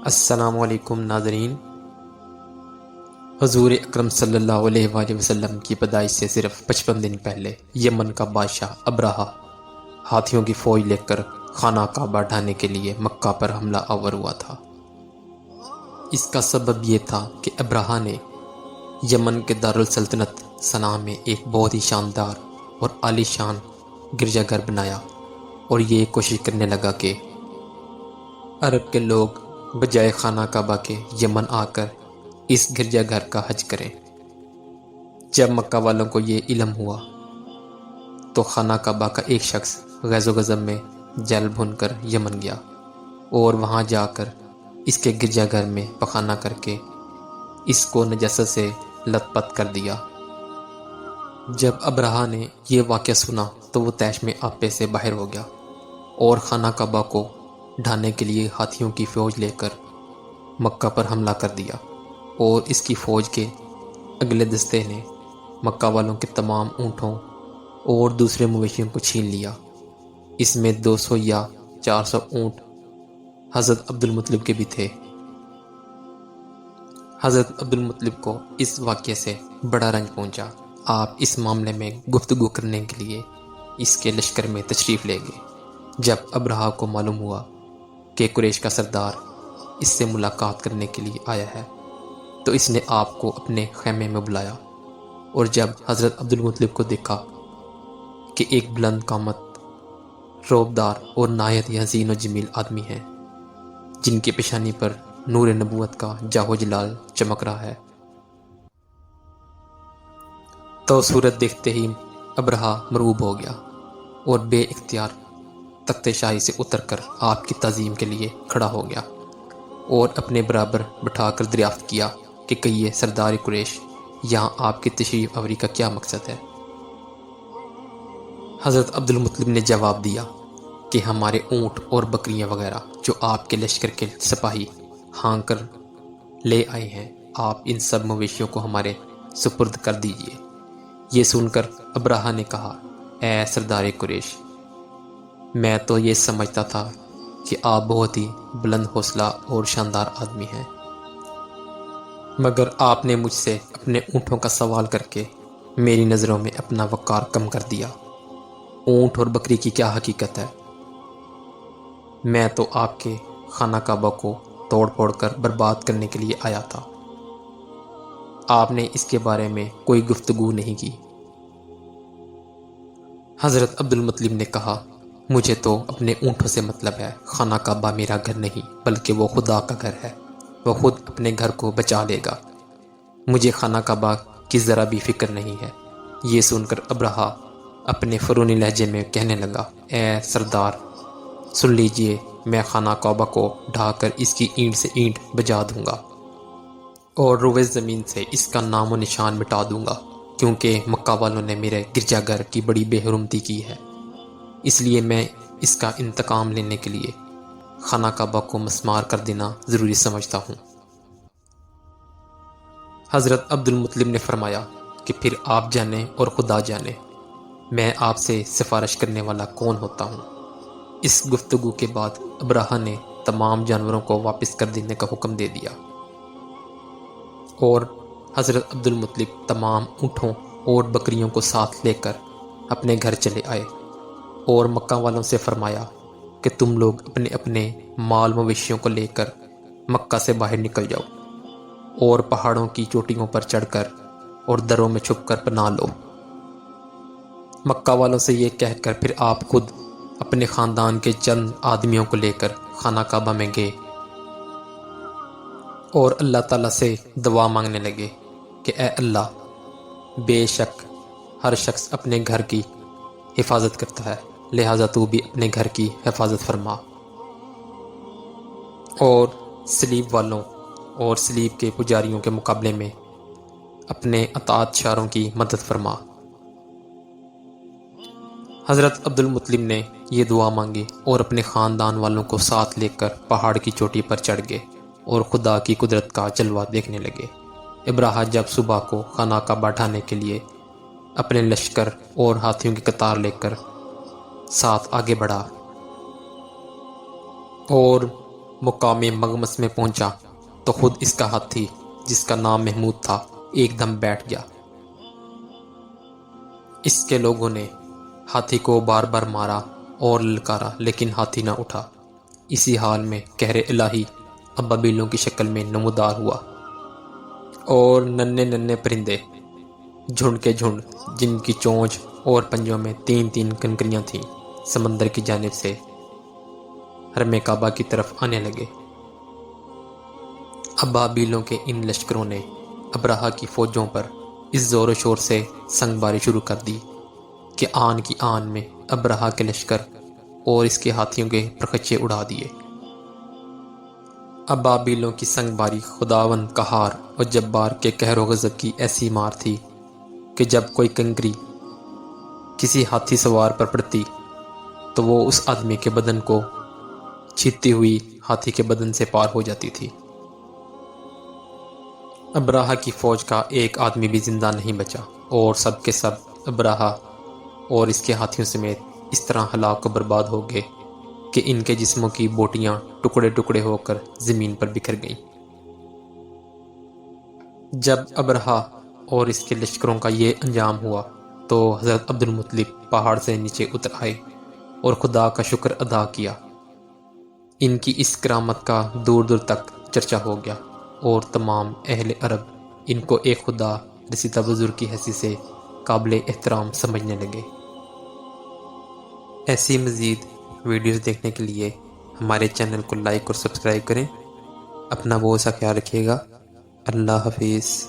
السلام علیکم ناظرین۔ حضور اکرم صلی اللہ علیہ وآلہ وسلم کی پیدائش سے صرف 55 دن پہلے یمن کا بادشاہ ابرہہ ہاتھیوں کی فوج لے کر خانہ کعبہ ڈھانے کے لیے مکہ پر حملہ آور ہوا تھا۔ اس کا سبب یہ تھا کہ ابرہہ نے یمن کے دارالسلطنت صنعا میں ایک بہت ہی شاندار اور عالی شان گرجا گھر بنایا، اور یہ کوشش کرنے لگا کہ عرب کے لوگ بجائے خانہ کعبہ کے یمن آ کر اس گرجا گھر کا حج کریں۔ جب مکہ والوں کو یہ علم ہوا تو خانہ کعبہ کا ایک شخص غیظ و غضب میں جل بھن کر یمن گیا اور وہاں جا کر اس کے گرجا گھر میں پخانہ کر کے اس کو نجاست سے لت پت کر دیا۔ جب ابرہہ نے یہ واقعہ سنا تو وہ طیش میں آپے سے باہر ہو گیا اور خانہ کعبہ کو ڈھانے کے لیے ہاتھیوں کی فوج لے کر مکہ پر حملہ کر دیا، اور اس کی فوج کے اگلے دستے نے مکہ والوں کے تمام اونٹوں اور دوسرے مویشیوں کو چھین لیا۔ اس میں 200 یا 400 اونٹ حضرت عبد المطلب کے بھی تھے۔ حضرت عبد المطلب کو اس واقعے سے بڑا رنج پہنچا۔ آپ اس معاملے میں گفتگو کرنے کے لیے اس کے لشکر میں تشریف لے گئے۔ جب ابرہہ کو معلوم ہوا کہ قریش کا سردار اس سے ملاقات کرنے کے لیے آیا ہے تو اس نے آپ کو اپنے خیمے میں بلایا، اور جب حضرت عبد المطلب کو دیکھا کہ ایک بلند قامت، روبدار اور نہایت ہی حسین و جمیل آدمی ہے جن کی پیشانی پر نور نبوت کا جاہ و جلال چمک رہا ہے، تو صورت دیکھتے ہی ابرہہ مرعوب ہو گیا اور بے اختیار تخت شاہی سے اتر کر آپ کی تعظیم کے لیے کھڑا ہو گیا اور اپنے برابر بٹھا کر دریافت کیا کہ کہیے سردار قریش، یہاں آپ کی تشریف آوری کا کیا مقصد ہے؟ حضرت عبد المطلب نے جواب دیا کہ ہمارے اونٹ اور بکریاں وغیرہ جو آپ کے لشکر کے سپاہی ہانک کر لے آئے ہیں، آپ ان سب مویشیوں کو ہمارے سپرد کر دیجئے۔ یہ سن کر ابرہہ نے کہا، اے سردار قریش، میں تو یہ سمجھتا تھا کہ آپ بہت ہی بلند حوصلہ اور شاندار آدمی ہیں، مگر آپ نے مجھ سے اپنے اونٹوں کا سوال کر کے میری نظروں میں اپنا وقار کم کر دیا۔ اونٹ اور بکری کی کیا حقیقت ہے؟ میں تو آپ کے خانہ کعبہ کو توڑ پھوڑ کر برباد کرنے کے لیے آیا تھا، آپ نے اس کے بارے میں کوئی گفتگو نہیں کی۔ حضرت عبد المطلب نے کہا، مجھے تو اپنے اونٹوں سے مطلب ہے، خانہ کعبہ میرا گھر نہیں بلکہ وہ خدا کا گھر ہے، وہ خود اپنے گھر کو بچا لے گا، مجھے خانہ کعبہ کی ذرا بھی فکر نہیں ہے۔ یہ سن کر ابرہہ اپنے فرونی لہجے میں کہنے لگا، اے سردار، سن لیجئے، میں خانہ کعبہ کو ڈھا کر اس کی اینٹ سے اینٹ بجا دوں گا اور روئے زمین سے اس کا نام و نشان مٹا دوں گا، کیونکہ مکہ والوں نے میرے گرجا گھر کی بڑی بے حرمتی کی ہے، اس لیے میں اس کا انتقام لینے کے لیے خانہ کعبہ کو مسمار کر دینا ضروری سمجھتا ہوں۔ حضرت عبد المطلب نے فرمایا کہ پھر آپ جانیں اور خدا جانے، میں آپ سے سفارش کرنے والا کون ہوتا ہوں۔ اس گفتگو کے بعد ابرہہ نے تمام جانوروں کو واپس کر دینے کا حکم دے دیا، اور حضرت عبد المطلب تمام اونٹوں اور بکریوں کو ساتھ لے کر اپنے گھر چلے آئے، اور مکہ والوں سے فرمایا کہ تم لوگ اپنے اپنے مال مویشیوں کو لے کر مکہ سے باہر نکل جاؤ اور پہاڑوں کی چوٹیوں پر چڑھ کر اور دروں میں چھپ کر پناہ لو۔ مکہ والوں سے یہ کہہ کر پھر آپ خود اپنے خاندان کے چند آدمیوں کو لے کر خانہ کعبہ میں گئے اور اللہ تعالیٰ سے دعا مانگنے لگے کہ اے اللہ، بے شک ہر شخص اپنے گھر کی حفاظت کرتا ہے، لہٰذا تو بھی اپنے گھر کی حفاظت فرما، اور صلیب والوں اور صلیب کے پجاریوں کے مقابلے میں اپنے اطاعت شاروں کی مدد فرما۔ حضرت عبد المطلب نے یہ دعا مانگی اور اپنے خاندان والوں کو ساتھ لے کر پہاڑ کی چوٹی پر چڑھ گئے اور خدا کی قدرت کا جلوہ دیکھنے لگے۔ ابراہہ جب صبح کو خانہ کعبہ ڈھانے کے لیے اپنے لشکر اور ہاتھیوں کی قطار لے کر ساتھ آگے بڑھا اور مقام مغمس میں پہنچا تو خود اس کا ہاتھی جس کا نام محمود تھا ایک دم بیٹھ گیا۔ اس کے لوگوں نے ہاتھی کو بار بار مارا اور للکارا لیکن ہاتھی نہ اٹھا۔ اسی حال میں قہر الہی ابابیلوں کی شکل میں نمودار ہوا اور ننھے ننھے پرندے جھنڈ کے جھنڈ جن کی چونچ اور پنجوں میں تین تین کنکریاں تھیں سمندر کی جانب سے حرم کعبہ کی طرف آنے لگے۔ ابابیلوں کے ان لشکروں نے ابراہہ کی فوجوں پر اس زور و شور سے سنگ باری شروع کر دی کہ آن کی آن میں ابراہہ کے لشکر اور اس کے ہاتھیوں کے پرخچے اڑا دیے۔ ابابیلوں کی سنگ باری خداوند قہار اور جبار کے قہر و غضب کی ایسی مار تھی کہ جب کوئی کنکری کسی ہاتھی سوار پر پڑتی تو وہ اس آدمی کے بدن کو چھیدتی ہوئی ہاتھی کے بدن سے پار ہو جاتی تھی۔ ابراہہ کی فوج کا ایک آدمی بھی زندہ نہیں بچا اور سب کے سب ابراہہ اور اس کے ہاتھیوں سمیت اس طرح ہلاک و برباد ہو گئے کہ ان کے جسموں کی بوٹیاں ٹکڑے ٹکڑے ہو کر زمین پر بکھر گئیں۔ جب ابراہہ اور اس کے لشکروں کا یہ انجام ہوا تو حضرت عبد المطلب پہاڑ سے نیچے اتر آئے اور خدا کا شکر ادا کیا۔ ان کی اس کرامت کا دور دور تک چرچا ہو گیا اور تمام اہل عرب ان کو ایک خدا رسیدہ بزرگ کی حیثیت سے قابل احترام سمجھنے لگے۔ ایسی مزید ویڈیوز دیکھنے کے لیے ہمارے چینل کو لائک اور سبسکرائب کریں۔ اپنا بہت سا خیال رکھیے گا۔ اللہ حافظ۔